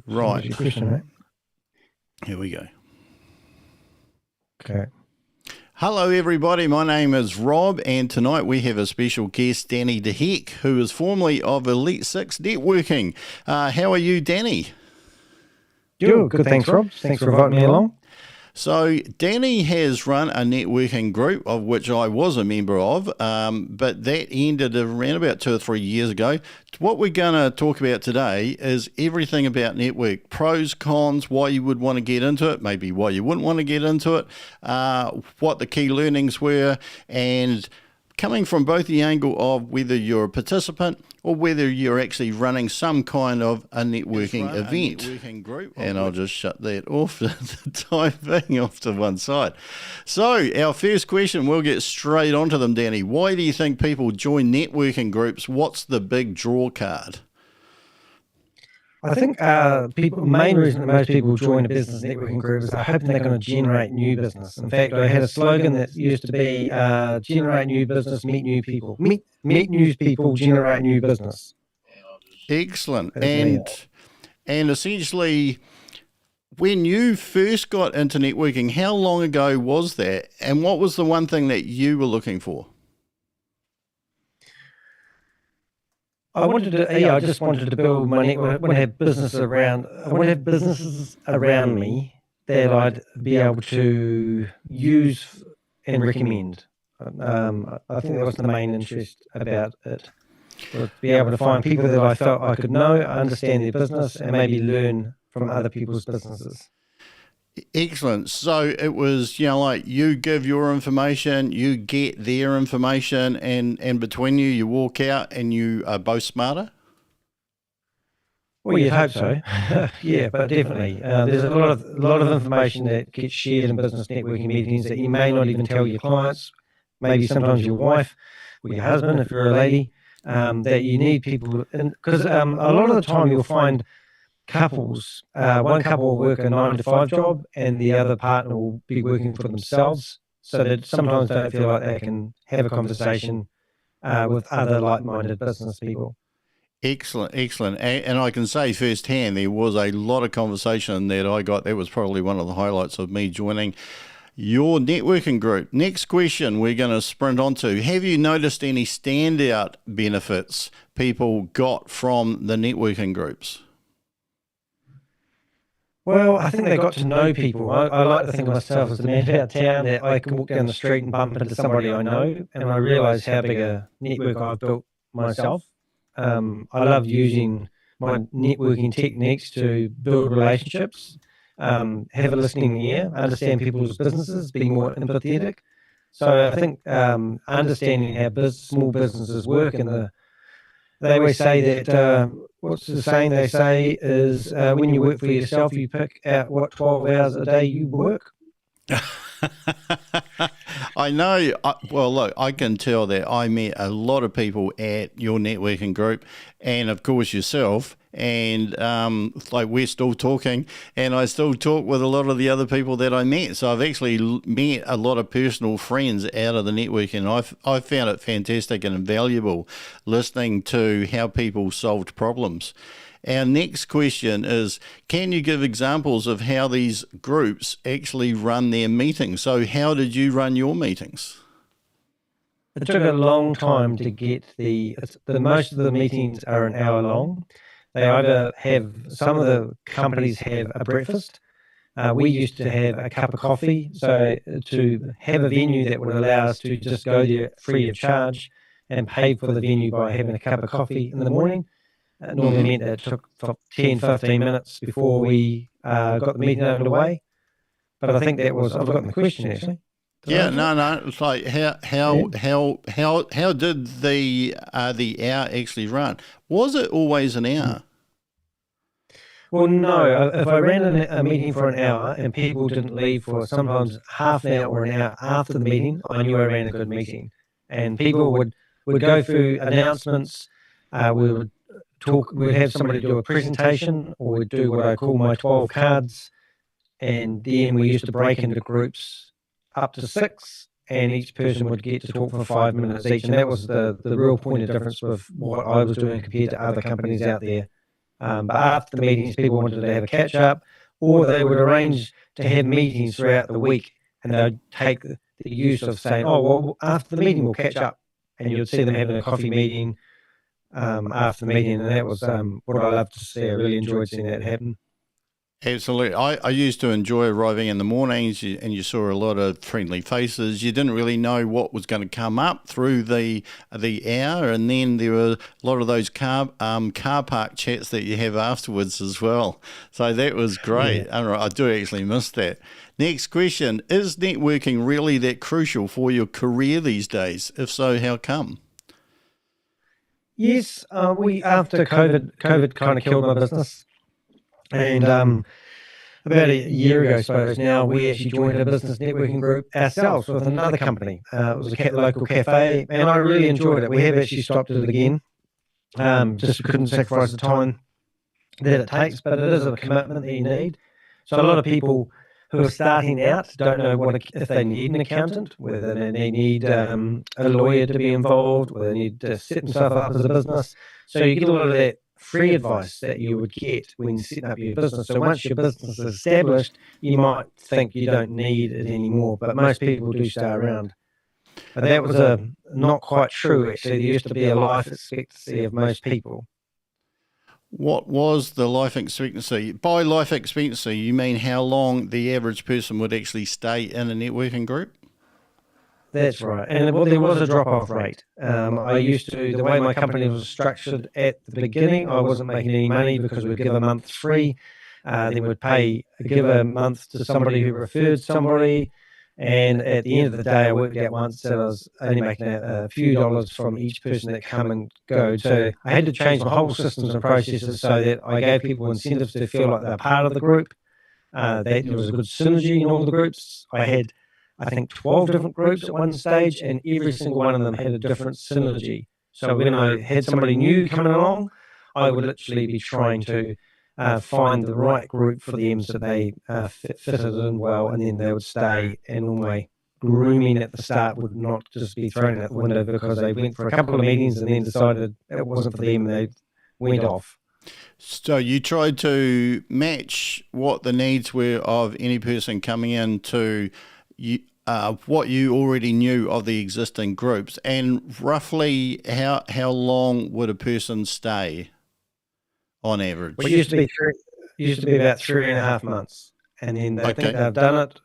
Right. Your question, mate. Here we go. Okay. Hello, everybody. My name is Rob, and tonight we have a special guest, Danny DeHeck, who is formerly of Elite Six Networking. How are you, Danny? Good. Thanks, Rob. Thanks for inviting me along. So, Danny has run a networking group of which I was a member of, but that ended around about 2 or 3 years ago. What we're going to talk about today is everything about network, pros, cons, why you would want to get into it, maybe why you wouldn't want to get into it, what the key learnings were, and coming from both the angle of whether you're a participant or whether you're actually running some kind of a networking event. And I'll just shut that off, the time being off to one side. So our first question, we'll get straight onto them, Danny. Why do you think people join networking groups? What's the big draw card? I think main reason that most people join a business networking group is they're hoping they're going to generate new business. In fact, I had a slogan that used to be generate new business, meet new people. Meet new people, generate new business. Excellent. And essentially, when you first got into networking, how long ago was that? And what was the one thing that you were looking for? I just wanted to build my network. I want to have businesses around me that I'd be able to use and recommend. I think that was the main interest about it. Was to be able to find people that I felt I could know, understand their business, and maybe learn from other people's businesses. Excellent. So it was, like you give your information, you get their information, and between you walk out and you are both smarter? Well, you'd hope so. Yeah, but definitely. There's a lot of information that gets shared in business networking meetings that you may not even tell your clients, maybe sometimes your wife or your husband if you're a lady, that you need people. Because a lot of the time you'll find couples, one couple will work a 9 to 5 job and the other partner will be working for themselves, so that sometimes don't feel like they can have a conversation with other like-minded business people. Excellent. And I can say firsthand, there was a lot of conversation that I got. That was probably one of the highlights of me joining your networking group. Next question we're going to sprint on to. Have you noticed any standout benefits people got from the networking groups? Well, I think they got to know people. I like to think of myself as the man about town, that I can walk down the street and bump into somebody I know, and I realise how big a network I've built myself. I love using my networking techniques to build relationships, have a listening ear, understand people's businesses, be more empathetic. So I think understanding how small businesses work, and they always say that, what's the saying they say is, when you work for yourself, you pick out what 12 hours a day you work. I know. Well, look, I can tell that I met a lot of people at your networking group, and of course yourself, and we're still talking, and I still talk with a lot of the other people that I met. So I've actually met a lot of personal friends out of the networking. I found it fantastic and invaluable listening to how people solved problems. Our next question is, can you give examples of how these groups actually run their meetings? So how did you run your meetings? It took a long time to get most of the meetings are an hour long. They either some of the companies have a breakfast. We used to have a cup of coffee. So to have a venue that would allow us to just go there free of charge and pay for the venue by having a cup of coffee in the morning, it normally meant that it took 10, 15 minutes before we got the meeting underway. But I think I've forgotten the question actually. No. It's like how did the hour actually run? Was it always an hour? Well, no. If I ran a meeting for an hour and people didn't leave for sometimes half an hour or an hour after the meeting, I knew I ran a good meeting. And people would go through announcements. We would talk. We'd have somebody do a presentation, or we'd do what I call my 12 cards. And then we used to break into groups up to 6, and each person would get to talk for 5 minutes each. And that was the real point of difference with what I was doing compared to other companies out there. But after the meetings, people wanted to have a catch up, or they would arrange to have meetings throughout the week, and they'd take the use of saying, "Oh, well, after the meeting, we'll catch up," and you'd see them having a coffee meeting after the meeting, and that was what I loved to see. I really enjoyed seeing that happen. Absolutely. I used to enjoy arriving in the mornings and you saw a lot of friendly faces. You didn't really know what was going to come up through the hour, and then there were a lot of those car park chats that you have afterwards as well. So that was great. Yeah. I do actually miss that. Next question, is networking really that crucial for your career these days? If so, how come? Yes, we after COVID kind of killed my business. And about a year ago, I suppose now, we actually joined a business networking group ourselves with another company. It was a local cafe, and I really enjoyed it. We have actually stopped it again. Just couldn't sacrifice the time that it takes, but it is a commitment that you need. So a lot of people who are starting out don't know if they need an accountant, whether they need a lawyer to be involved, whether they need to set themselves up as a business. So you get a lot of that free advice that you would get when setting up your business. So once your business is established, you might think you don't need it anymore, but most people do stay around. But that was not quite true, actually. There used to be a life expectancy of most people. What was the life expectancy? By life expectancy, you mean how long the average person would actually stay in a networking group? That's right. And there was a drop-off rate. The way my company was structured at the beginning, I wasn't making any money because we'd give a month free. Then we'd give a month to somebody who referred somebody. And at the end of the day, I worked out once that I was only making a few dollars from each person that come and go. So I had to change my whole systems and processes so that I gave people incentives to feel like they're part of the group. That there was a good synergy in all the groups. I had, I think, 12 different groups at one stage, and every single one of them had a different synergy. So when I had somebody new coming along, I would literally be trying to find the right group for them so they fitted in well, and then they would stay, and all my grooming at the start would not just be thrown out the window because they went for a couple of meetings and then decided it wasn't for them and they went off. So you tried to match what the needs were of any person coming in to what you already knew of the existing groups, and roughly how long would a person stay on average? Well, it used to be about 3.5 months, and then they think they've done it,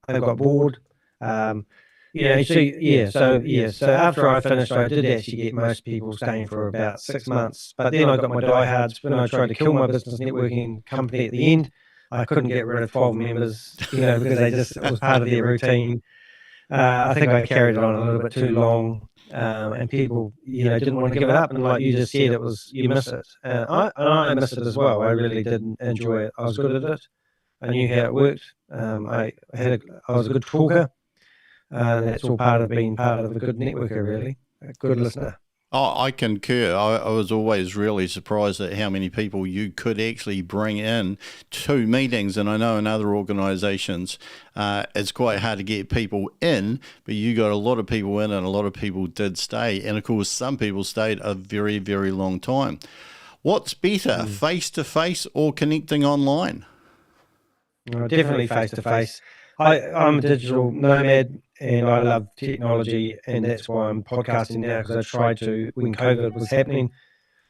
they've got bored. So after I finished, I did actually get most people staying for about 6 months. But then I got my diehards when I tried to kill my business networking company at the end. I couldn't get rid of 12 members, because it was part of their routine. I think I carried it on a little bit too long, and people, didn't want to give it up. And like you just said, you miss it. I miss it as well. I really did enjoy it. I was good at it. I knew how it worked. I was a good talker. That's all part of being part of a good networker, really, a good listener. Oh, I concur. I was always really surprised at how many people you could actually bring in to meetings. And I know in other organisations, it's quite hard to get people in, but you got a lot of people in and a lot of people did stay. And of course, some people stayed a very, very long time. What's better, face-to-face or connecting online? Definitely face-to-face. I'm a digital nomad and I love technology, and that's why I'm podcasting now, because I tried to, when COVID was happening,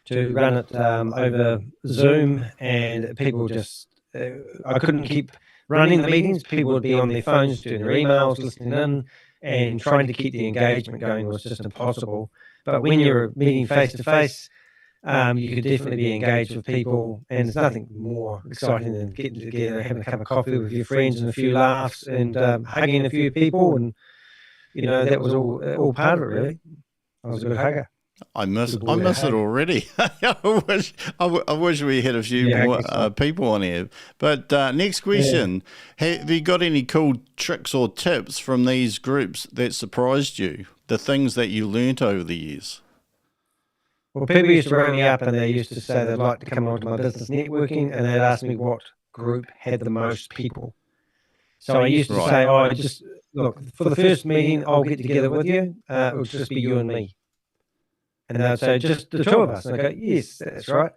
to run it over Zoom, and people just, I couldn't keep running the meetings. People would be on their phones doing their emails, listening in, and trying to keep the engagement going was just impossible. But when you're meeting face-to-face, you could definitely be engaged with people, and there's nothing more exciting than getting together, having a cup of coffee with your friends and a few laughs, and hugging a few people, and that was all part of it, really. I was a good hugger. I miss it already. I wish we had a few more people on here. But next question, have you got any cool tricks or tips from these groups that surprised you, the things that you learnt over the years? Well, people used to ring me up and they used to say they'd like to come on to my business networking, and they'd ask me what group had the most people. So I used to say, look, for the first meeting, I'll get together with you. It'll just be you and me. And they'd say, just the two of us. And I go, yes, that's right.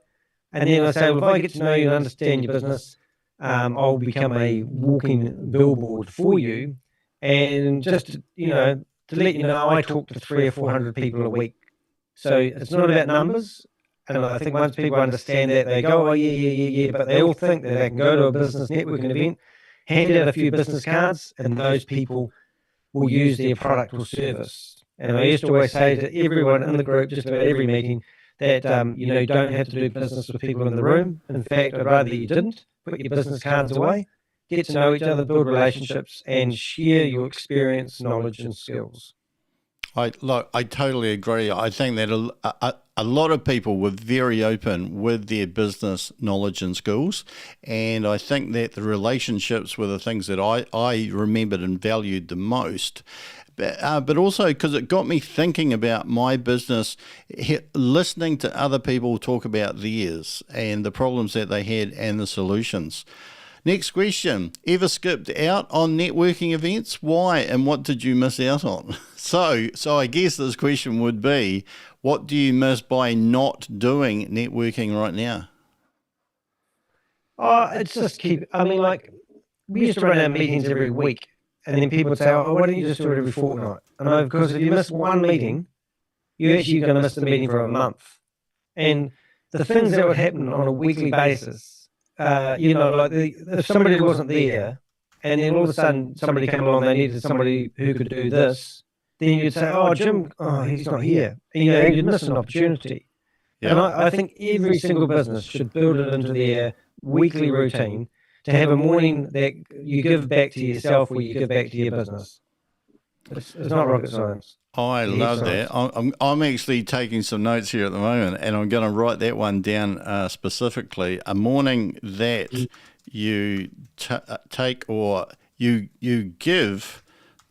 And then I say, well, if I get to know you and understand your business, I'll become a walking billboard for you. And just, to let you know, I talk to 300 or 400 people a week. So it's not about numbers. And I think once people understand that, they go, oh, yeah. But they all think that they can go to a business networking event, hand out a few business cards, and those people will use their product or service. And I used to always say to everyone in the group, just about every meeting, that, you don't have to do business with people in the room. In fact, I'd rather you didn't. Put your business cards away, get to know each other, build relationships, and share your experience, knowledge, and skills. I totally agree. I think that a lot of people were very open with their business knowledge and skills, and I think that the relationships were the things that I remembered and valued the most. But also because it got me thinking about my business, listening to other people talk about theirs and the problems that they had and the solutions. Next question. Ever skipped out on networking events? Why and what did you miss out on? So I guess this question would be, what do you miss by not doing networking right now? It's just we used to run our meetings every week, and then people would say, oh, why don't you just do it every fortnight? And because if you miss one meeting, you're actually going to miss the meeting for a month. And the things that would happen on a weekly basis, if somebody wasn't there, and then all of a sudden somebody came along, they needed somebody who could do this, then you'd say, oh, Jim, he's not here. And, you'd miss an opportunity. Yeah. And I think every single business should build it into their weekly routine to have a morning that you give back to yourself or you give back to your business. It's not rocket science. I love that. I'm actually taking some notes here at the moment, and I'm going to write that one down specifically. A morning that you take or you give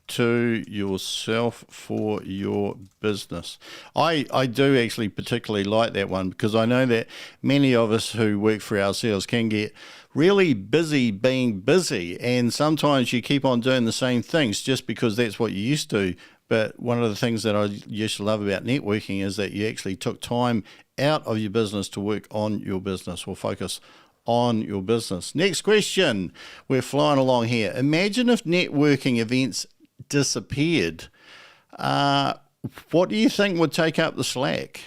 to yourself for your business. I do actually particularly like that one because I know that many of us who work for ourselves can get really busy being busy, and sometimes you keep on doing the same things just because that's what you used to. But one of the things that I used to love about networking is that you actually took time out of your business to work on your business or focus on your business. Next question. We're flying along here. Imagine if networking events disappeared. What do you think would take up the slack?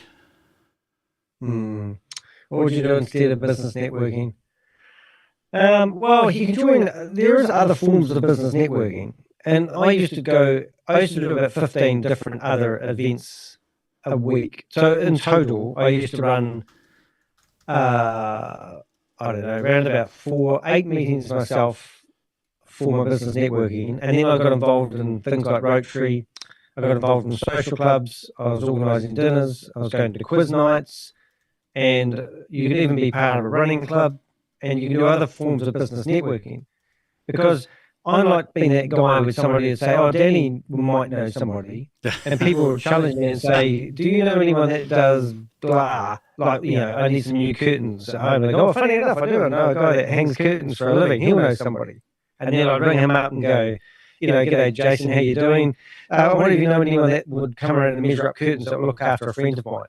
What would you do instead of business networking? Well, you can join. There is other forms of business networking, and I used to do about 15 different other events a week. So in total, I used to run, I don't know, around about 8 meetings myself for my business networking, and then I got involved in things like Rotary. I got involved in social clubs. I was organising dinners. I was going to quiz nights, and you could even be part of a running club. And you can do other forms of business networking, because I like being that guy with somebody would say, oh, Danny might know somebody. And people would challenge me and say, do you know anyone that does blah? Like, I need some new curtains at home. They go, oh, funny enough, I do. I know a guy that hangs curtains for a living. He'll know somebody. And then I'd ring him up and go, g'day, Jason, how you doing? I wonder if you know anyone that would come around and measure up curtains that will look after a friend of mine.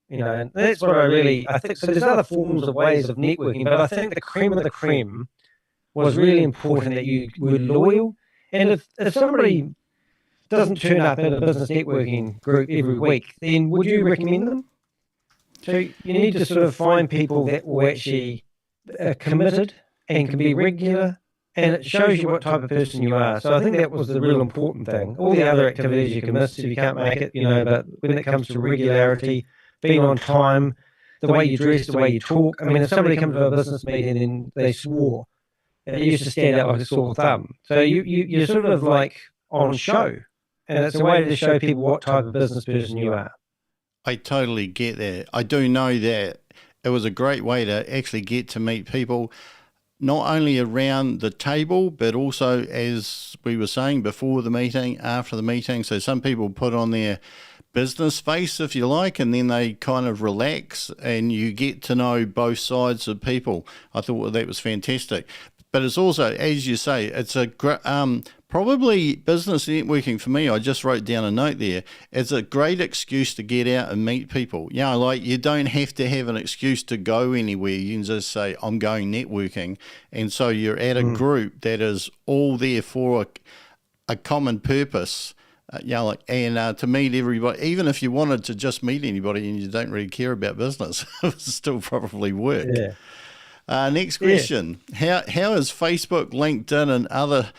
And that's what I think. So there's other forms of ways of networking, but I think the cream of the cream was really important that you were loyal. And if somebody doesn't turn up at a business networking group every week, then would you recommend them? So you need to sort of find people that will actually are committed and can be regular, and it shows you what type of person you are. So I think that was the real important thing. All the other activities you can miss if you can't make it, but when it comes to regularity, being on time, the way you dress, the way you talk. I mean, if somebody comes to a business meeting and they swore, it used to stand out like a sore thumb. So you're sort of like on show, and it's a way to show people what type of business person you are. I totally get that. I do know that it was a great way to actually get to meet people, not only around the table, but also, as we were saying, before the meeting, after the meeting. So some people put on their business face, if you like, and then they kind of relax and you get to know both sides of people. I thought that was fantastic. but it's also, as you say, it's a probably business networking for me. I just wrote down a note there. It's a great excuse to get out and meet people. You know, like you don't have to have an excuse to go anywhere. You can just say, I'm going networking. And so you're at a group that is all there for a common purpose. To meet everybody, even if you wanted to just meet anybody and you don't really care about business, it would still probably work. Yeah. Next question. Yeah. How has Facebook, LinkedIn, and other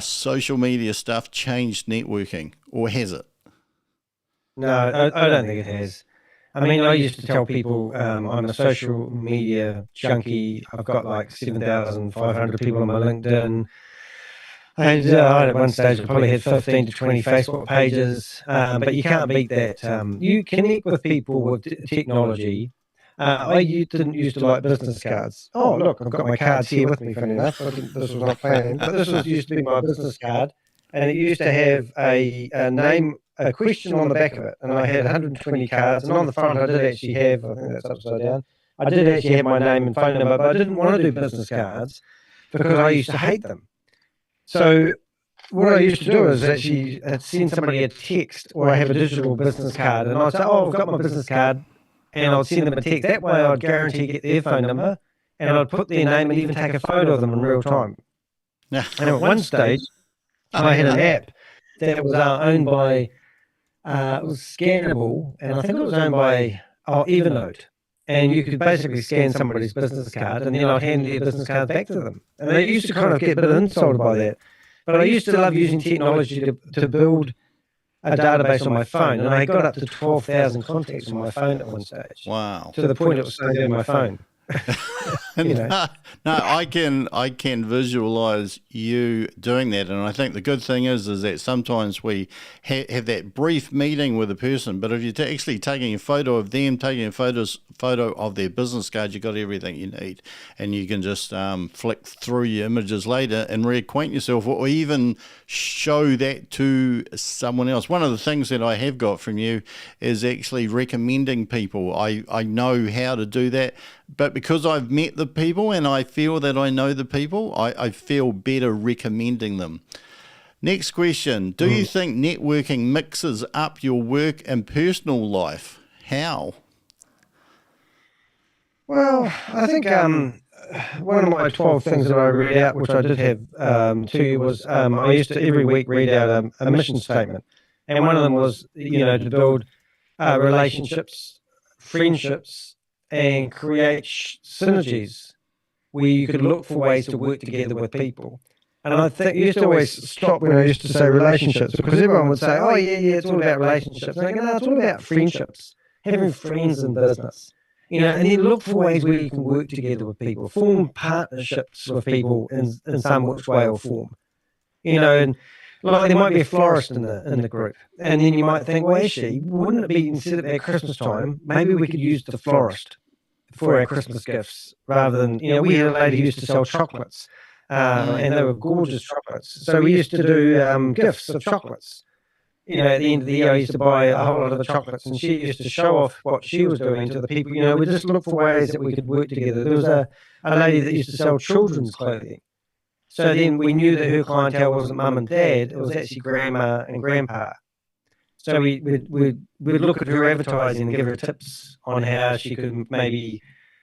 social media stuff changed networking, or has it? No, I don't think it has. I mean, I used to tell people I'm a social media junkie. I've got like 7,500 people on my LinkedIn. And at one stage, I probably had 15 to 20 Facebook pages, but you can't beat that. You connect with people with technology. Didn't used to like business cards. Oh, look, I've got my cards here with me, funny enough. This was not planned, but this used to be my business card. And it used to have a name, a question on the back of it. And I had 120 cards. And on the front, I did actually have, I think that's upside down, I did actually have my name and phone number, but I didn't want to do business cards because I used to hate them. So what I used to do is actually send somebody a text, or I have a digital business card, and I'd say, oh, I've got my business card, and I'd send them a text. That way I'd guarantee get their phone number, and I'd put their name and even take a photo of them in real time. And at one stage, I had an app that was owned by, it was scannable, and I think it was owned by Evernote. And you could basically scan somebody's business card, and then I'd hand their business card back to them. And they used to kind of get a bit insulted by that. But I used to love using technology to build a database on my phone, and I got up to 12,000 contacts on my phone at one stage. Wow! To the point it was staying on my phone. No, I can visualize you doing that, and I think the good thing is that sometimes we have that brief meeting with a person, but if you're actually taking a photo of them, taking a photo of their business card, you've got everything you need, and you can just flick through your images later and reacquaint yourself, or even show that to someone else. One of the things that I have got from you is actually recommending people. I know how to do that, but because I've met the people and I feel that I know the people, I feel better recommending them. Next question. Do you think networking mixes up your work and personal life? How? Well, I think one of my 12 things that I read out, which I did have to you, was I used to every week read out a mission statement. And one of them was, to build relationships, friendships, and create synergies where you could look for ways to work together with people. And I think you used to always stop when I used to say relationships, because everyone would say, oh, yeah, it's all about relationships. And I go, no, it's all about friendships, having friends in business. And then look for ways where you can work together with people, form partnerships with people in some which way or form. And like there might be a florist in the group, and then you might think, well, actually, wouldn't it be, instead of at Christmas time, maybe we could use the florist for our Christmas gifts, rather than, we had a lady who used to sell chocolates, and they were gorgeous chocolates. So we used to do gifts of chocolates. At the end of the year, I used to buy a whole lot of the chocolates, and she used to show off what she was doing to the people. We just look for ways that we could work together. There was a lady that used to sell children's clothing. So then we knew that her clientele wasn't mum and dad, it was actually grandma and grandpa. So we'd look at her advertising and give her tips on how she could maybe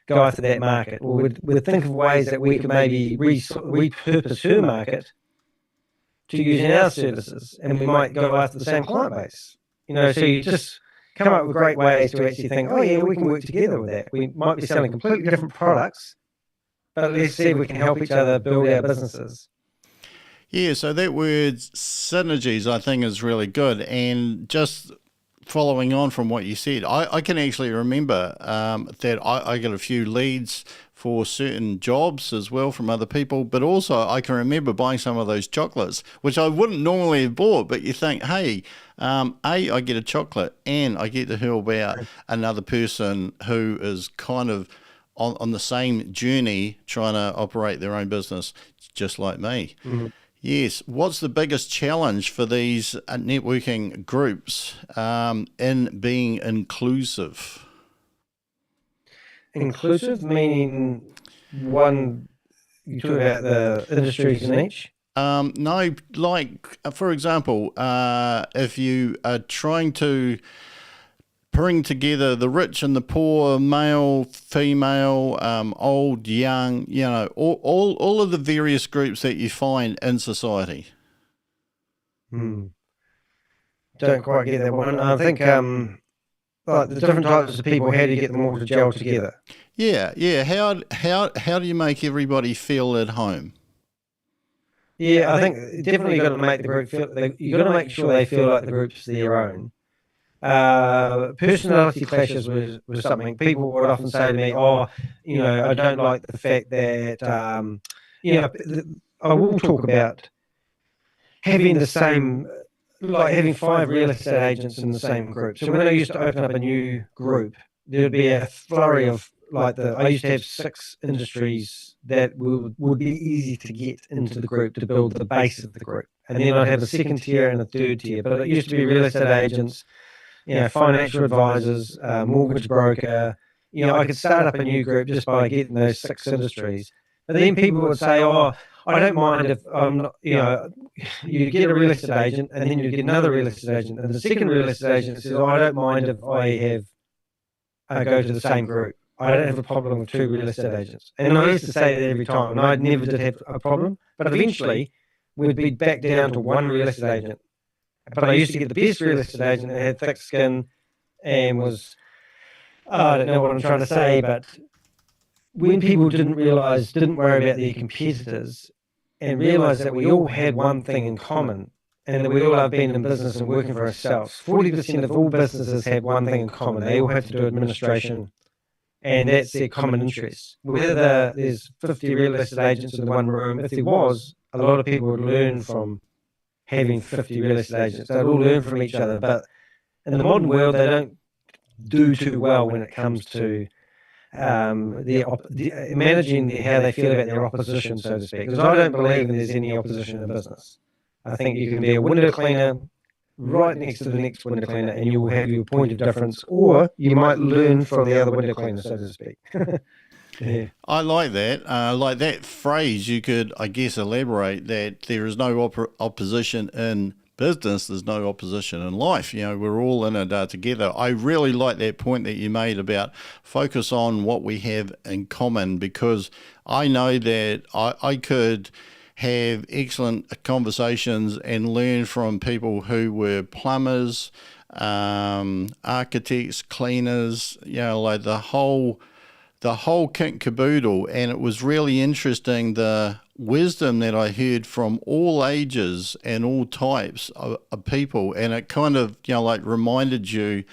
go after that market, or we'd think of ways that we could maybe repurpose her market to use in our services, and we might go after the same client base. So you just come up with great ways to actually think, oh yeah, we can work together with that. We might be selling completely different products, but let's see if we can help each other build our businesses. Yeah, so that word synergies, I think, is really good. And just following on from what you said, I can actually remember that I got a few leads for certain jobs as well from other people, but also I can remember buying some of those chocolates, which I wouldn't normally have bought, but you think, hey, I get a chocolate and I get to hear about another person who is kind of on the same journey trying to operate their own business just like me. Mm-hmm. Yes. What's the biggest challenge for these networking groups in being inclusive? Inclusive meaning one You talk about the industries in each? No, like for example, if you are trying to bring together the rich and the poor, male, female, old, young, all of the various groups that you find in society. Don't quite get that one. I think like the different types of people, how do you get them all to gel together? Yeah. How do you make everybody feel at home? Yeah, I think definitely got to make the group feel. You got to make sure they feel like the group's their own. Personality clashes was something people would often say to me. Oh, I don't like the fact that I will talk about having the same, like having 5 real estate agents in the same group. So when I used to open up a new group, there'd be a flurry of I used to have 6 industries that would be easy to get into the group to build the base of the group. And then I'd have a second tier and a third tier. But it used to be real estate agents, financial advisors, mortgage broker. I could start up a new group just by getting those 6 industries. But then people would say, oh, I don't mind if I'm not, you get a real estate agent and then you get another real estate agent. And the second real estate agent says, oh, I don't mind if I go to the same group. I don't have a problem with 2 real estate agents. And I used to say that every time, and I never did have a problem. But eventually, we'd be back down to 1 real estate agent. But I used to get the best real estate agent that had thick skin and was, I don't know what I'm trying to say, but when people didn't worry about their competitors and realised that we all had one thing in common and that we all have been in business and working for ourselves. 40% of all businesses have one thing in common. They all have to do administration, and that's their common interest. Whether there's 50 real estate agents in the one room, if there was, a lot of people would learn from having 50 real estate agents. They'd all learn from each other. But in the modern world, they don't do too well when it comes to managing how they feel about their opposition, so to speak. Because I don't believe there's any opposition in business. I think you can be a window cleaner right next to the next window cleaner and you will have your point of difference, or you might learn from the other window cleaner, so to speak. Yeah. I like that. Like that phrase, you could, I guess, elaborate that there is no opposition in business, there's no opposition in life. We're all in it together. I really like that point that you made about focus on what we have in common, because I know that I could have excellent conversations and learn from people who were plumbers, architects, cleaners, like the whole kit caboodle. And it was really interesting, the wisdom that I heard from all ages and all types of people. And it kind of, reminded you,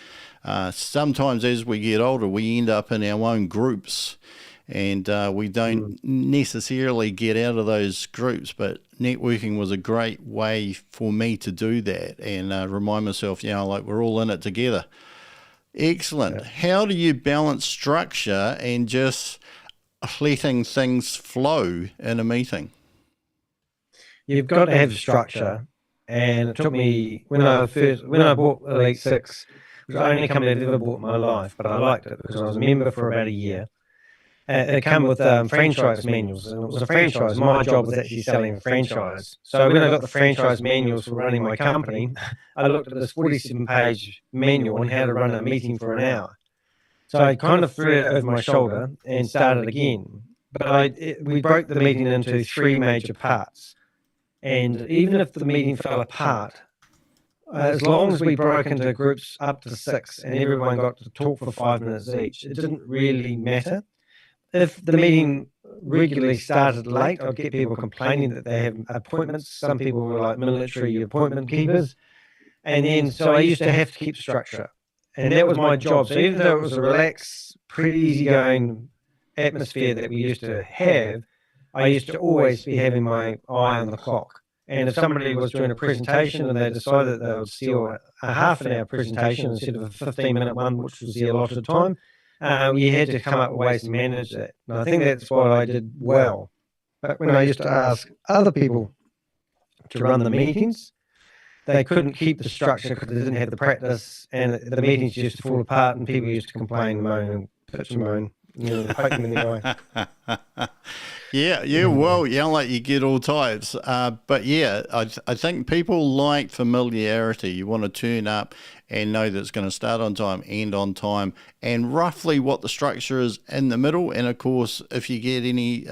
sometimes as we get older, we end up in our own groups. And we don't necessarily get out of those groups, but networking was a great way for me to do that and remind myself, we're all in it together. Excellent. Yeah. How do you balance structure and just letting things flow in a meeting? You've got to have structure. And it took me, when I bought Elite 6, which was the only company I've ever bought in my life, but I liked it because I was a member for about a year. It came with franchise manuals, and it was a franchise. My job was actually selling a franchise. So when I got the franchise manuals for running my company, I looked at this 47-page manual on how to run a meeting for an hour. So I kind of threw it over my shoulder and started again. But we broke the meeting into 3 major parts. And even if the meeting fell apart, as long as we broke into groups up to 6 and everyone got to talk for 5 minutes each, it didn't really matter. If the meeting regularly started late, I'd get people complaining that they have appointments. Some people were like military appointment keepers. And then, so I used to have to keep structure. And that was my job. So even though it was a relaxed, pretty easygoing atmosphere that we used to have, I used to always be having my eye on the clock. And if somebody was doing a presentation and they decided they would steal a half an hour presentation instead of a 15-minute one, which was the allotted time, you had to come up with ways to manage that. And I think that's what I did well. But when I used to ask other people to run the meetings, they couldn't keep the structure because they didn't have the practice, and the meetings used to fall apart, and people used to complain, moan, and pitch and moan, poke them in the eye. Yeah, well, you don't let you get all types. But yeah, I think people like familiarity. You want to turn up and know that it's going to start on time, end on time, and roughly what the structure is in the middle. And of course, if you get any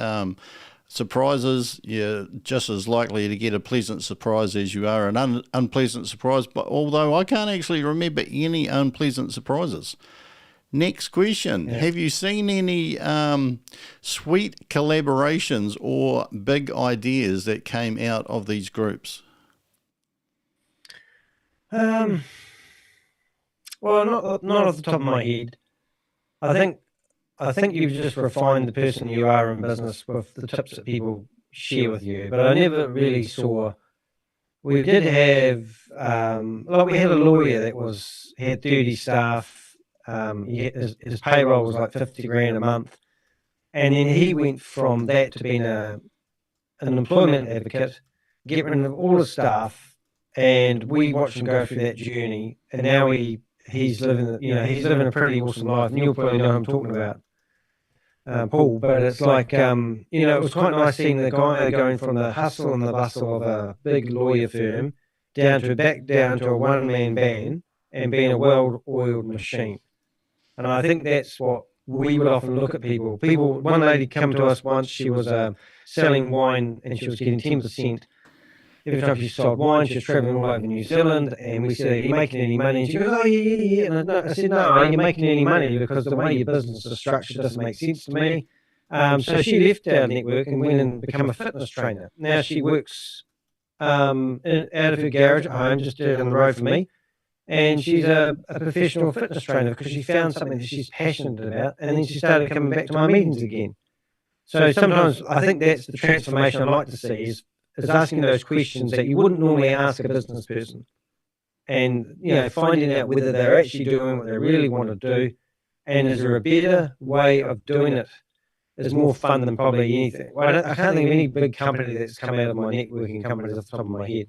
surprises, you're just as likely to get a pleasant surprise as you are an unpleasant surprise. But although I can't actually remember any unpleasant surprises. Next question. Yeah. Have you seen any sweet collaborations or big ideas that came out of these groups? Well, not off the top of my head. I think you've just refined the person you are in business with the tips that people share with you. But I never really saw. We did have, we had a lawyer that had 30 staff. His payroll was like 50 grand a month, and then he went from that to being an employment advocate, get rid of all his staff, and we watched him go through that journey. And now he's living a pretty awesome life. And you'll probably know who I'm talking about, Paul. But it's like it was quite nice seeing the guy going from the hustle and the bustle of a big lawyer firm down to a one-man band and being a well-oiled machine. And I think that's what we would often look at people. One lady come to us once, she was selling wine and she was getting 10% every time she sold wine. She was traveling all over New Zealand, and we said, "Are you making any money?" And she goes, "Oh, yeah. And I said, "No, are you making any money? Because the way your business is structured doesn't make sense to me." So she left our network and went and became a fitness trainer. Now she works out of her garage at home, just down the road from me. And she's a professional fitness trainer because she found something that she's passionate about, and then she started coming back to my meetings again. So sometimes I think that's the transformation I like to see is asking those questions that you wouldn't normally ask a business person, and finding out whether they're actually doing what they really want to do, and is there a better way of doing it is more fun than probably anything. Well, I can't think of any big company that's come out of my networking companies off the top of my head.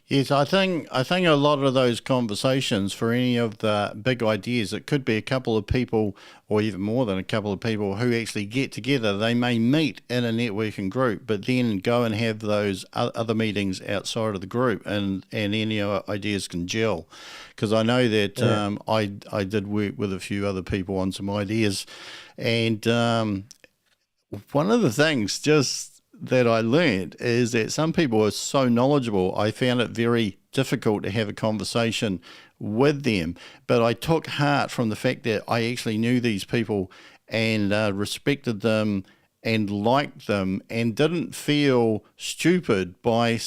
Yes, I think a lot of those conversations for any of the big ideas, it could be a couple of people or even more than a couple of people who actually get together. They may meet in a networking group, but then go and have those other meetings outside of the group, and any ideas can gel. Because I know that I did work with a few other people on some ideas, and one of the things that I learned is that some people are so knowledgeable, I found it very difficult to have a conversation with them. But I took heart from the fact that I actually knew these people and respected them and liked them and didn't feel stupid by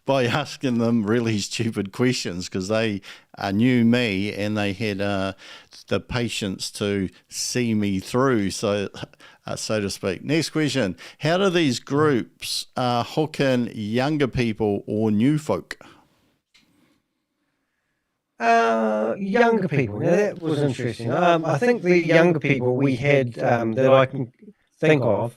asking them really stupid questions, because they knew me and they had the patience to see me through, so to speak. Next question. How do these groups hook in younger people or new folk? Younger people. Now that was interesting. I think the younger people we had that I can think of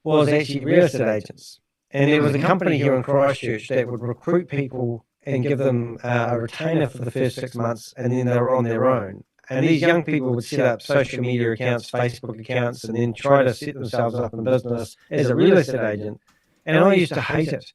was actually real estate agents. And there was a company here in Christchurch that would recruit people and give them a retainer for the first 6 months, and then they were on their own. And these young people would set up social media accounts, Facebook accounts, and then try to set themselves up in business as a real estate agent. And I used to hate it.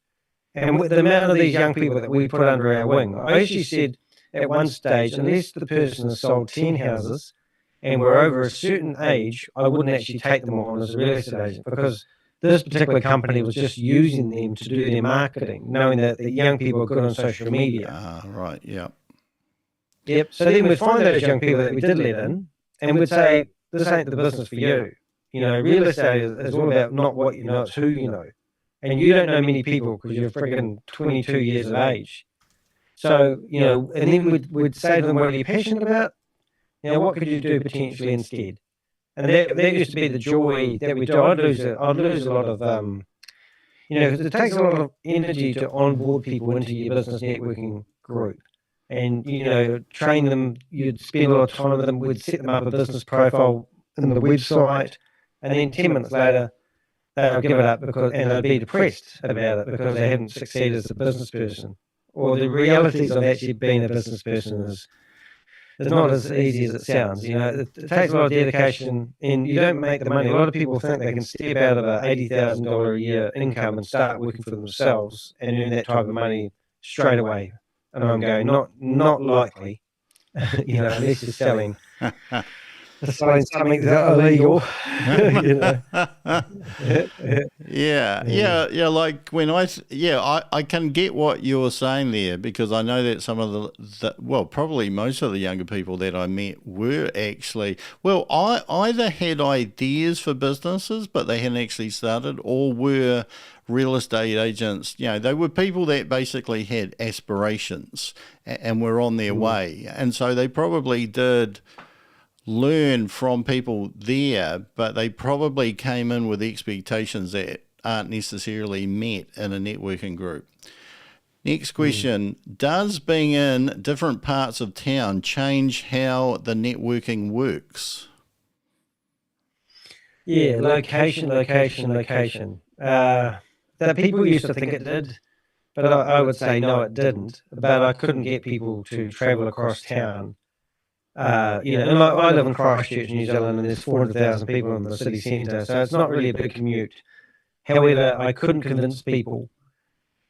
And with the amount of these young people that we put under our wing, I actually said at one stage, unless the person has sold 10 houses and were over a certain age, I wouldn't actually take them on as a real estate agent, because this particular company was just using them to do their marketing, knowing that the young people are good on social media. Right, yeah. Yep. So then we'd find those young people that we did let in, and we'd say, "This ain't the business for you. Real estate is all about not what you know, it's who you know. And you don't know many people because you're friggin' 22 years of age." So, and then we'd say to them, "What are you passionate about? What could you do potentially instead?" And that used to be the joy that we do. I'd lose a lot of, because it takes a lot of energy to onboard people into your business networking group. And, train them, you'd spend a lot of time with them, we'd set them up a business profile in the website, and then 10 minutes later, they'll give it up and they'll be depressed about it because they haven't succeeded as a business person. Or the realities of actually being a business person is is not as easy as it sounds. It takes a lot of dedication, and you don't make the money. A lot of people think they can step out of a $80,000 a year income and start working for themselves and earn that type of money straight away. And I'm going, not likely. Unless you're selling something illegal. Yeah. Like when I can get what you're saying there, because I know that some of probably most of the younger people that I met were actually, I either had ideas for businesses, but they hadn't actually started, or were real estate agents. They were people that basically had aspirations and were on their way. And so they probably did learn from people there, but they probably came in with expectations that aren't necessarily met in a networking group. Next question. Does being in different parts of town change how the networking works? Yeah, location. The people used to think it did, but I would say no, it didn't. But I couldn't get people to travel across town. And I live in Christchurch, New Zealand, and there's 400,000 people in the city centre, so it's not really a big commute. However, I couldn't convince people,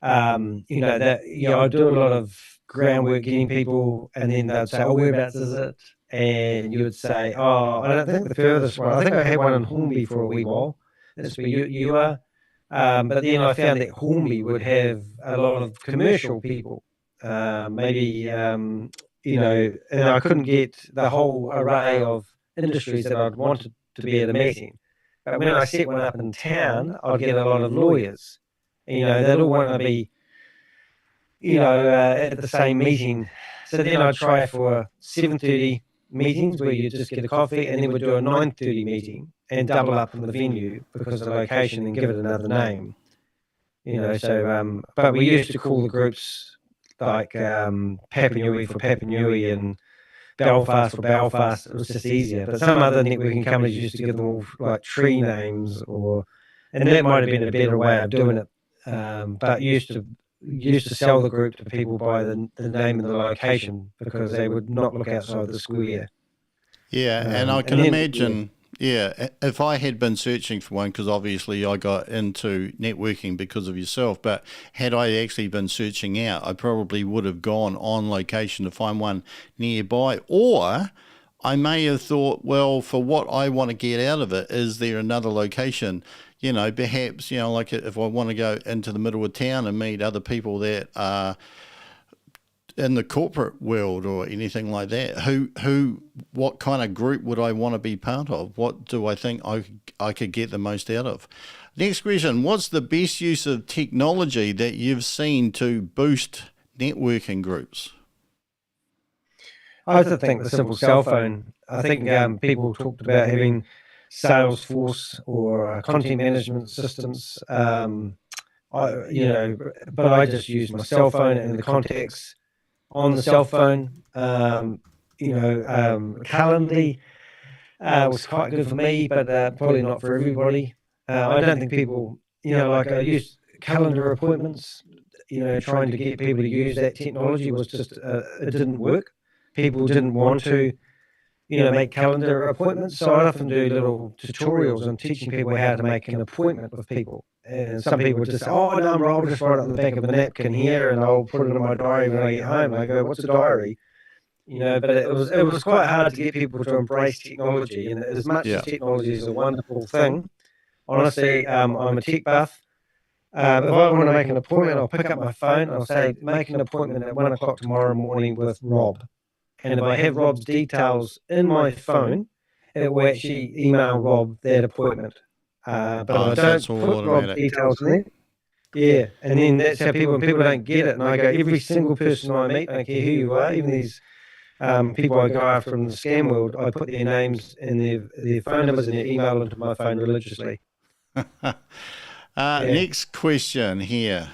I do a lot of groundwork getting people, and then they'd say, "Oh, whereabouts is it?" And you would say, "Oh, I don't think the furthest one. I think I had one in Hornby for a wee while. That's where you are." But then I found that Hornby would have a lot of commercial people, and I couldn't get the whole array of industries that I'd wanted to be at a meeting. But when I set one up in town, I'd get a lot of lawyers. They'd all want to be, at the same meeting. So then I'd try for 7:30 meetings where you just get a coffee, and then we'd do a 9:30 meeting and double up in the venue because of the location and give it another name. But we used to call the groups like Papanui for Papanui and Belfast for Belfast. It was just easier. But some other networking companies used to give them all like tree names, and that might have been a better way of doing it. But used to sell the group to people by the name and the location, because they would not look outside the square. Yeah, and I can imagine. Yeah, if I had been searching for one, because obviously I got into networking because of yourself, but had I actually been searching out, I probably would have gone on location to find one nearby. Or I may have thought, well, for what I want to get out of it, is there another location? Perhaps, like if I want to go into the middle of town and meet other people that are in the corporate world or anything like that, what kind of group would I want to be part of? What do I think I could get the most out of? Next question. What's the best use of technology that you've seen to boost networking groups? I think the simple cell phone. I think people talked about having Salesforce or content management systems. But I just use my cell phone and the contacts on the cell phone. Calendly was quite good for me, but probably not for everybody. I don't think people, I use calendar appointments. Trying to get people to use that technology was just it didn't work. People didn't want to, make calendar appointments. So I often do little tutorials on teaching people how to make an appointment with people. And some people would just say, "Oh, no, I'll just write it on the back of a napkin here, and I'll put it in my diary when I get home." And I go, "What's a diary?" But it was quite hard to get people to embrace technology. And as much as technology is a wonderful thing, honestly, I'm a tech buff. If I want to make an appointment, I'll pick up my phone. I'll say, "Make an appointment at 1:00 tomorrow morning with Rob." And if I have Rob's details in my phone, it will actually email Rob that appointment. But I don't put Rob's details in there. Yeah, and then that's how when people don't get it, and I go, every single person I meet, I don't care who you are, even these people I go after in the scam world, I put their names and their phone numbers and their email into my phone religiously. Next question here.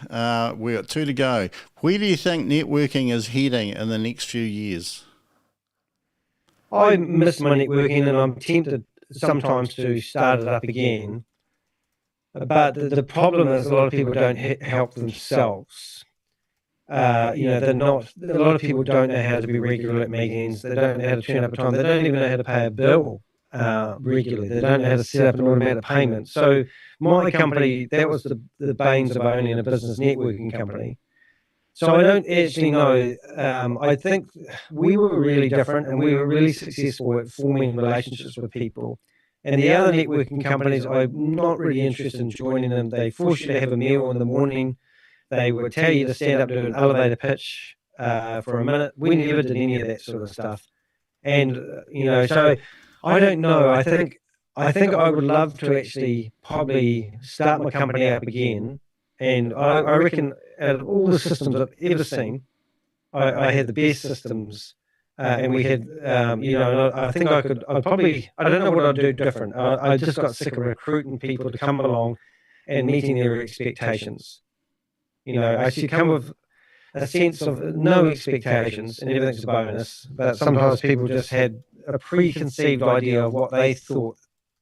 We've got 2 to go. Where do you think networking is heading in the next few years? I miss my networking, and I'm tempted sometimes to start it up again. But the problem is a lot of people don't help themselves. they're not. A lot of people don't know how to be regular at meetings. They don't know how to turn up at time. They don't even know how to pay a bill regularly. They don't know how to set up an automatic payment. So my company, that was the banes of owning a business networking company. So I don't actually know. I think we were really different, and we were really successful at forming relationships with people. And the other networking companies, I'm not really interested in joining them. They force you to have a meal in the morning. They would tell you to stand up, do an elevator pitch for a minute. We never did any of that sort of stuff. And so I don't know. I think I would love to actually probably start my company up again. And I reckon out of all the systems I've ever seen, I had the best systems. And we had, and I think I don't know what I'd do different. I just got sick of recruiting people to come along and meeting their expectations. I should come with a sense of no expectations and everything's a bonus. But sometimes people just had a preconceived idea of what they thought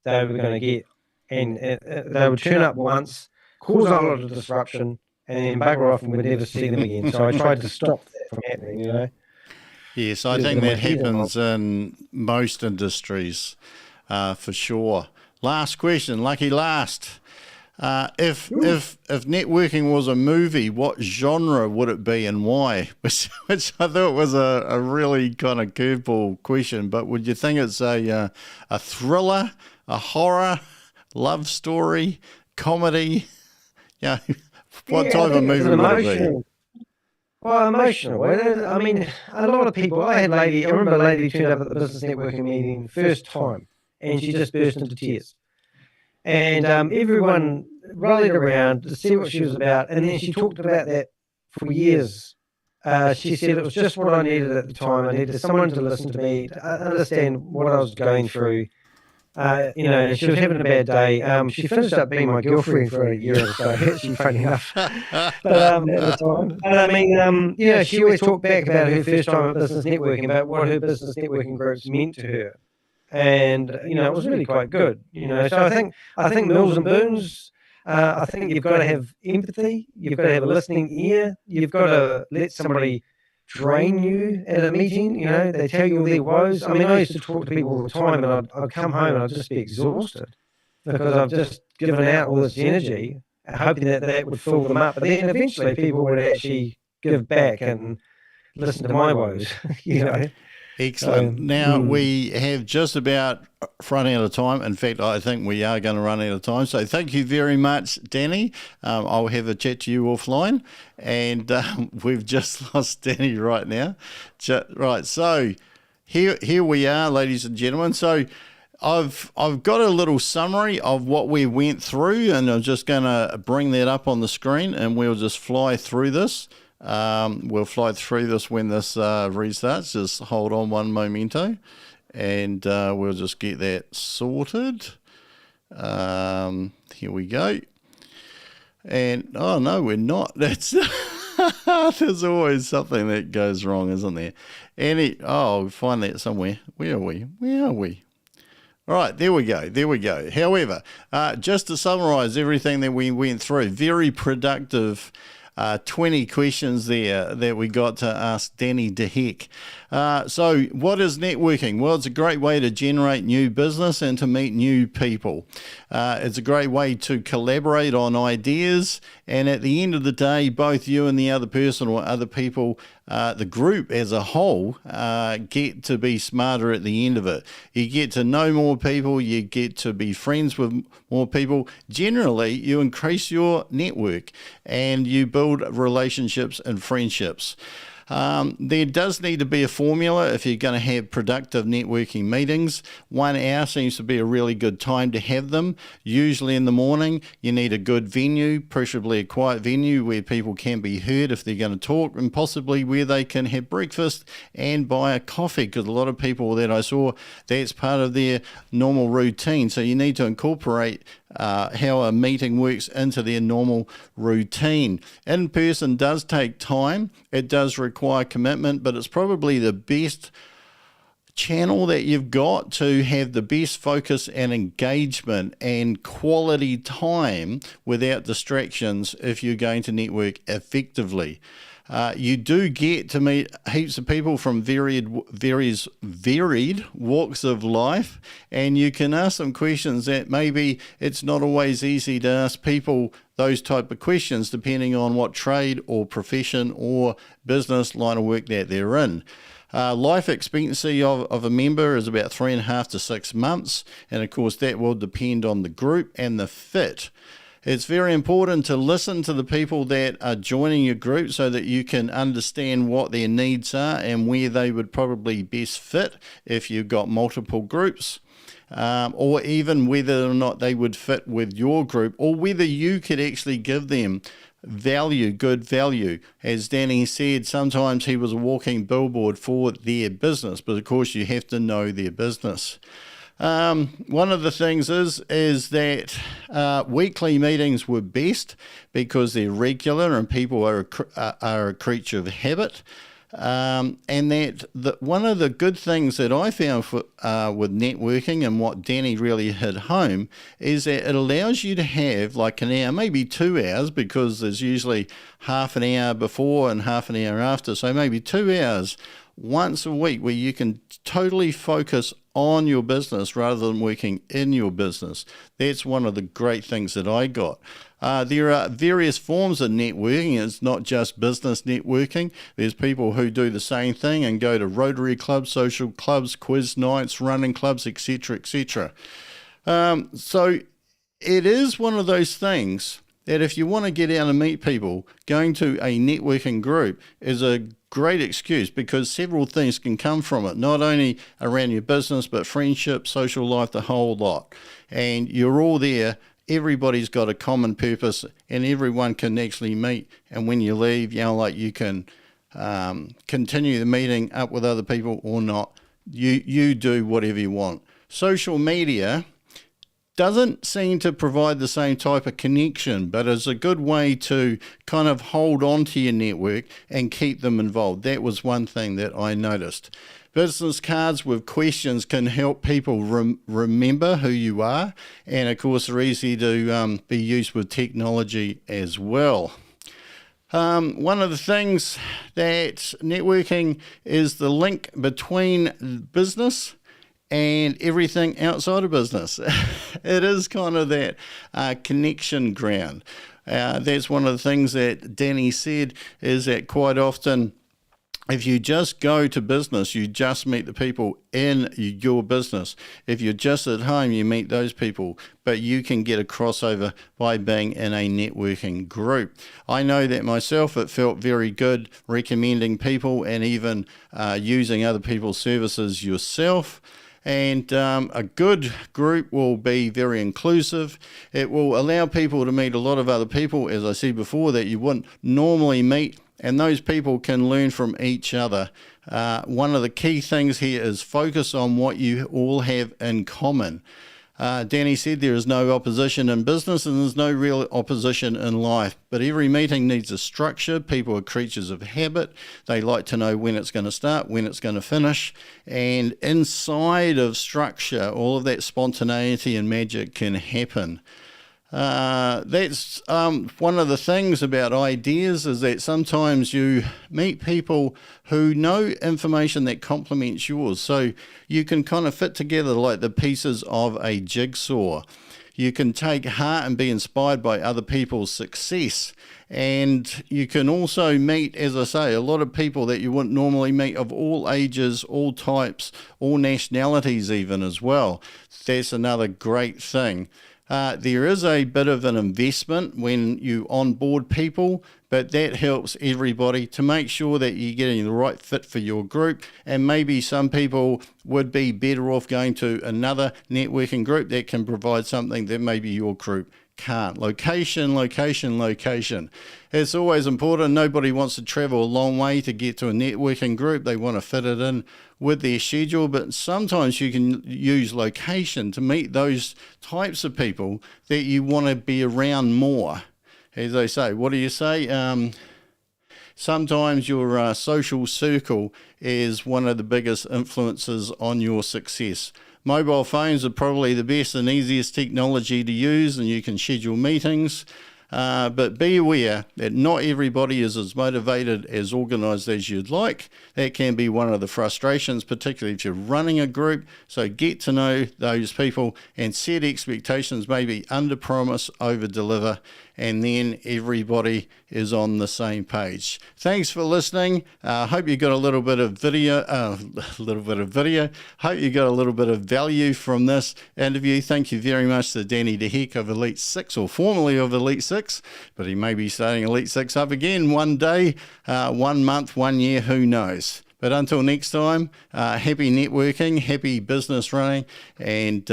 they were going to get. And they would turn up once, cause a lot of disruption, and then bugger off and we'd never see them again. So I tried to stop that from happening, Yes, I think that happens in most industries for sure. Last question, lucky last. If networking was a movie, what genre would it be and why? Which I thought was a really kind of curveball question. But would you think it's a thriller, a horror, love story, comedy? What type of movie would it be? Well, emotional. I mean, a lot of people. I remember a lady turned up at the business networking meeting first time, and she just burst into tears. And everyone rallied around to see what she was about. And then she talked about that for years. She said it was just what I needed at the time. I needed someone to listen to me, to understand what I was going through. And she was having a bad day. She finished up being my girlfriend for a year or so, actually, funny enough. But at the time. But I mean, she always talked back about her first time at business networking, about what her business networking groups meant to her. And it was really quite good. So I think Mills and Boons. I think you've got to have empathy. You've got to have a listening ear. You've got to let somebody drain you at a meeting. They tell you all their woes. I mean, I used to talk to people all the time, and I'd come home and I'd just be exhausted because I've just given out all this energy, hoping that would fill them up. But then eventually, people would actually give back and listen to my woes. Excellent. Now, we have just about run out of time. In fact, I think we are going to run out of time. So thank you very much, Danny. I'll have a chat to you offline. And we've just lost Danny right now. Right, so here we are, ladies and gentlemen. So I've got a little summary of what we went through, and I'm just going to bring that up on the screen, and we'll just fly through this. We'll fly through this when this restarts. Just hold on one momento, and we'll just get that sorted. Here we go. And oh no, we're not. That's there's always something that goes wrong, isn't there? I'll find that somewhere. Where are we? All right, there we go. However, just to summarise everything that we went through, very productive 20 questions there that we got to ask Danny de Heck. So what is networking? Well, it's a great way to generate new business and to meet new people. It's a great way to collaborate on ideas, and at the end of the day, both you and the other person or other people, the group as a whole, get to be smarter at the end of it. You get to know more people, you get to be friends with more people. Generally, you increase your network and you build relationships and friendships. There does need to be a formula if you're going to have productive networking meetings. 1 hour seems to be a really good time to have them. Usually in the morning, you need a good venue, preferably a quiet venue where people can be heard if they're going to talk, and possibly where they can have breakfast and buy a coffee, because a lot of people that I saw, that's part of their normal routine. So you need to incorporate how a meeting works into their normal routine. In person does take time. It does require commitment, but it's probably the best channel that you've got to have the best focus and engagement and quality time without distractions if you're going to network effectively. You do get to meet heaps of people from varied walks of life, and you can ask them questions that maybe it's not always easy to ask people those type of questions depending on what trade or profession or business line of work that they're in. Life expectancy of a member is about 3.5 to 6 months, and of course that will depend on the group and the fit. It's very important to listen to the people that are joining your group so that you can understand what their needs are and where they would probably best fit if you've got multiple groups, or even whether or not they would fit with your group, or whether you could actually give them good value. As Danny said, sometimes he was a walking billboard for their business, but of course you have to know their business. One of the things is that weekly meetings were best because they're regular and people are a creature of habit. And that one of the good things that I found with networking, and what Danny really hit home, is that it allows you to have like an hour, maybe 2 hours, because there's usually half an hour before and half an hour after. So maybe 2 hours once a week where you can totally focus on your business rather than working in your business. That's one of the great things that I got. There are various forms of networking. It's not just business networking. There's people who do the same thing and go to Rotary clubs, social clubs, quiz nights, running clubs, etc., etc. So it is one of those things that if you want to get out and meet people, going to a networking group is a great excuse, because several things can come from it, not only around your business, but friendship, social life, the whole lot. And you're all there. Everybody's got a common purpose, and everyone can actually meet. And when you leave, you can continue the meeting up with other people or not. You do whatever you want. Social media doesn't seem to provide the same type of connection, but is a good way to kind of hold on to your network and keep them involved. That was one thing that I noticed. Business cards with questions can help people remember who you are, and of course they're easy to be used with technology as well. One of the things that networking is the link between business and everything outside of business. It is kind of that connection ground. That's one of the things that Danny said, is that quite often if you just go to business, you just meet the people in your business. If you're just at home, you meet those people, but you can get a crossover by being in a networking group. I know that myself, it felt very good recommending people and even using other people's services yourself. And a good group will be very inclusive. It will allow people to meet a lot of other people, as I said before, that you wouldn't normally meet, and those people can learn from each other. One of the key things here is focus on what you all have in common. Danny said there is no opposition in business and there's no real opposition in life, but every meeting needs a structure. People are creatures of habit. They like to know when it's going to start, when it's going to finish, and inside of structure, all of that spontaneity and magic can happen. That's one of the things about ideas, is that sometimes you meet people who know information that complements yours. So you can kind of fit together like the pieces of a jigsaw. You can take heart and be inspired by other people's success. And you can also meet, as I say, a lot of people that you wouldn't normally meet, of all ages, all types, all nationalities even as well. That's another great thing. There is a bit of an investment when you onboard people, but that helps everybody to make sure that you're getting the right fit for your group. And maybe some people would be better off going to another networking group that can provide something that maybe your group can't. Location, location, location. It's always important. Nobody wants to travel a long way to get to a networking group. They want to fit it in with their schedule, but sometimes you can use location to meet those types of people that you want to be around more. As they say, what do you say? sometimes your social circle is one of the biggest influences on your success. Mobile phones are probably the best and easiest technology to use, and you can schedule meetings. But be aware that not everybody is as motivated as organised as you'd like. That can be one of the frustrations, particularly if you're running a group. So get to know those people and set expectations, maybe under promise, over deliver, and then everybody is on the same page. Thanks for listening. Hope you got a little bit of video. Hope you got a little bit of value from this interview. Thank you very much to Danny DeHeck of Elite 6, or formerly of Elite 6, but he may be starting Elite 6 up again one day, 1 month, 1 year, who knows. But until next time, happy networking, happy business running, and